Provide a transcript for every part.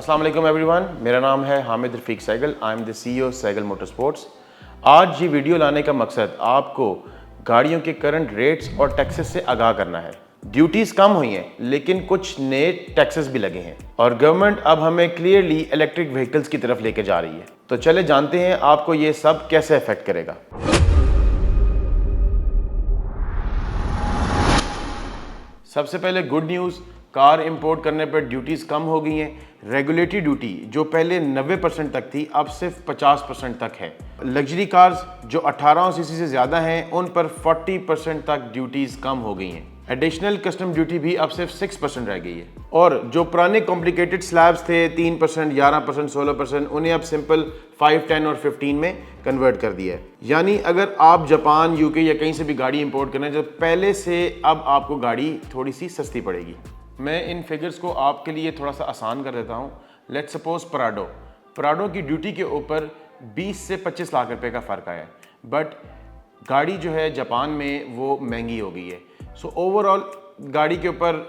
अस्सलाम वालेकुम एवरीवन, मेरा नाम है Hamid Rafiq Saigal. I am the CEO Saigal motorsports. आज ये वीडियो लाने का मकसद आपको गाड़ियों के करंट रेट्स और टैक्सेस से आगाह करना है। ड्यूटीज़ कम हुई हैं लेकिन कुछ नए टैक्सेस भी लगे हैं और गवर्नमेंट अब हमें क्लियरली इलेक्ट्रिक व्हीकल्स की तरफ लेके जा रही है। तो चले जानते हैं आपको ये सब कैसे अफेक्ट करेगा। सबसे पहले गुड न्यूज़, कार इंपोर्ट करने पर ड्यूटीज़ कम हो गई हैं। रेगुलेटरी ड्यूटी जो पहले 90% तक थी अब सिर्फ 50% तक है। लग्जरी कार्स जो 18 सीसी से ज़्यादा हैं उन पर 40% तक ड्यूटीज़ कम हो गई हैं। एडिशनल कस्टम ड्यूटी भी अब सिर्फ 6% रह गई है और जो पुराने कॉम्प्लिकेटेड स्लैब्स थे 3%, 11%, 16%, उन्हें अब सिंपल 5, 10 और 15 में कन्वर्ट कर दिया है। यानी अगर आप जापान, यूके या कहीं से भी गाड़ी इंपोर्ट करना है तो पहले से अब आपको गाड़ी थोड़ी सी सस्ती पड़ेगी। मैं इन फिगर्स को आपके लिए थोड़ा सा आसान कर देता हूँ। लेट्स सपोज पराडो की ड्यूटी के ऊपर 20 से 25 लाख रुपए का फ़र्क आया है, बट गाड़ी जो है जापान में वो महंगी हो गई है। सो ओवरऑल गाड़ी के ऊपर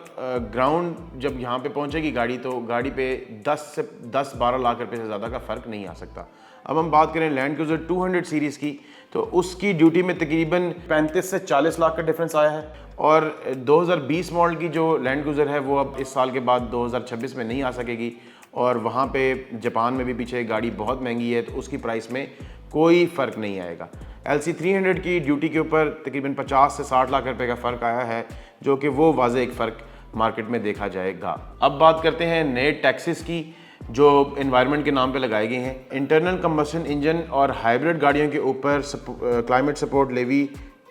ग्राउंड जब यहाँ पे पहुँचेगी गाड़ी तो गाड़ी पे 10-12 लाख रुपए से ज़्यादा का फ़र्क नहीं आ सकता। अब हम बात करें लैंड क्रूज़र 200 सीरीज़ की तो उसकी ड्यूटी में तकरीबन 35 से 40 लाख का डिफरेंस आया है और 2020 मॉडल की जो लैंड क्रूज़र है वो अब इस साल के बाद 2026 में नहीं आ सकेगी और वहाँ पे जापान में भी पीछे गाड़ी बहुत महंगी है तो उसकी प्राइस में कोई फ़र्क नहीं आएगा। LC 300 की ड्यूटी के ऊपर तकरीबन 50 से 60 लाख रुपए का फ़र्क आया है जो कि वो वाज़े एक फ़र्क मार्केट में देखा जाएगा। अब बात करते हैं नए टैक्सेस की जो एनवायरनमेंट के नाम पे लगाए गए हैं। इंटरनल कंबशन इंजन और हाइब्रिड गाड़ियों के ऊपर क्लाइमेट सपोर्ट लेवी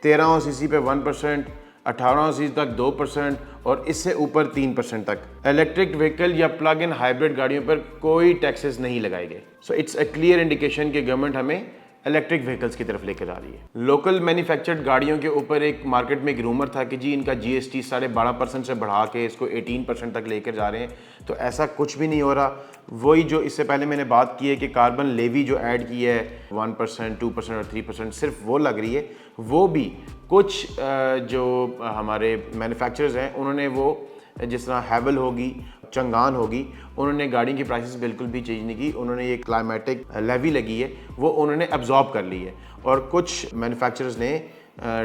13 सीसी पे 1%, 18 सीसी तक 2% और इससे ऊपर 3% तक। इलेक्ट्रिक व्हीकल या प्लग इन हाइब्रिड गाड़ियों पर कोई टैक्सेस नहीं लगाए गए। So it's a clear indication कि गवर्नमेंट हमें इलेक्ट्रिक व्हीकल्स की तरफ लेकर जा रही है। लोकल मैन्युफैक्चर्ड गाड़ियों के ऊपर एक मार्केट में एक रूमर था कि जी इनका GST 12.5% से बढ़ा के इसको 18% तक लेकर जा रहे हैं, तो ऐसा कुछ भी नहीं हो रहा। वही जो इससे पहले मैंने बात की है कि कार्बन लेवी जो ऐड की है 1%, 2% और 3% सिर्फ वो लग रही है। वो भी कुछ जो हमारे मैन्युफैक्चरर्स हैं उन्होंने वो जिस तरह हैवल होगी, चंगान होगी, उन्होंने गाड़ी की प्राइसेस बिल्कुल भी चेंज नहीं की। उन्होंने ये क्लाइमेटिक लेवी लगी है वो उन्होंने एब्जॉर्ब कर ली है और कुछ मैन्युफैक्चरर्स ने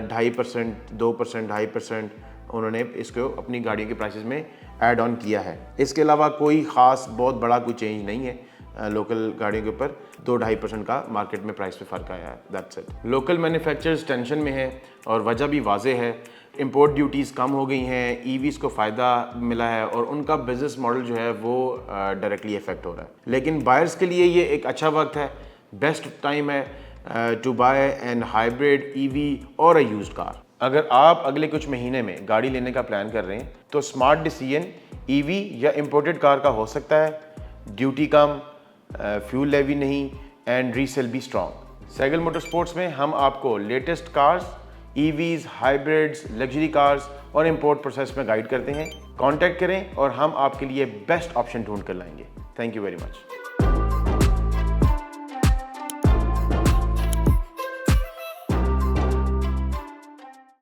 2.5%, 2.5% उन्होंने इसको अपनी गाड़ियों की प्राइसेस में ऐड ऑन किया है। इसके अलावा कोई ख़ास बहुत बड़ा कोई चेंज नहीं है। लोकल गाड़ियों के ऊपर 2-2.5% का मार्केट में प्राइस पे फ़र्क आया है। That's it. Local manufacturers tension में है और वजह भी वाज़े है। इंपोर्ट ड्यूटीज़ कम हो गई हैं, EVs को फ़ायदा मिला है और उनका बिजनेस मॉडल जो है वो डायरेक्टली इफेक्ट हो रहा है। लेकिन बायर्स के लिए ये एक अच्छा वक्त है, बेस्ट टाइम है to buy an hybrid EV और अ यूज्ड कार। अगर आप अगले कुछ महीने में गाड़ी लेने का प्लान कर रहे हैं तो स्मार्ट डिसीजन EV या इंपोर्टेड कार का हो सकता है। ड्यूटी कम, फ्यूल लेवी नहीं एंड रीसेल भी स्ट्रॉन्ग। सैगल मोटरस्पोर्ट्स में हम आपको latest cars, EVs, hybrids, luxury cars और इंपोर्ट प्रोसेस में गाइड करते हैं। कांटेक्ट करें और हम आपके लिए बेस्ट ऑप्शन ढूंढ कर लाएंगे। Thank you very much.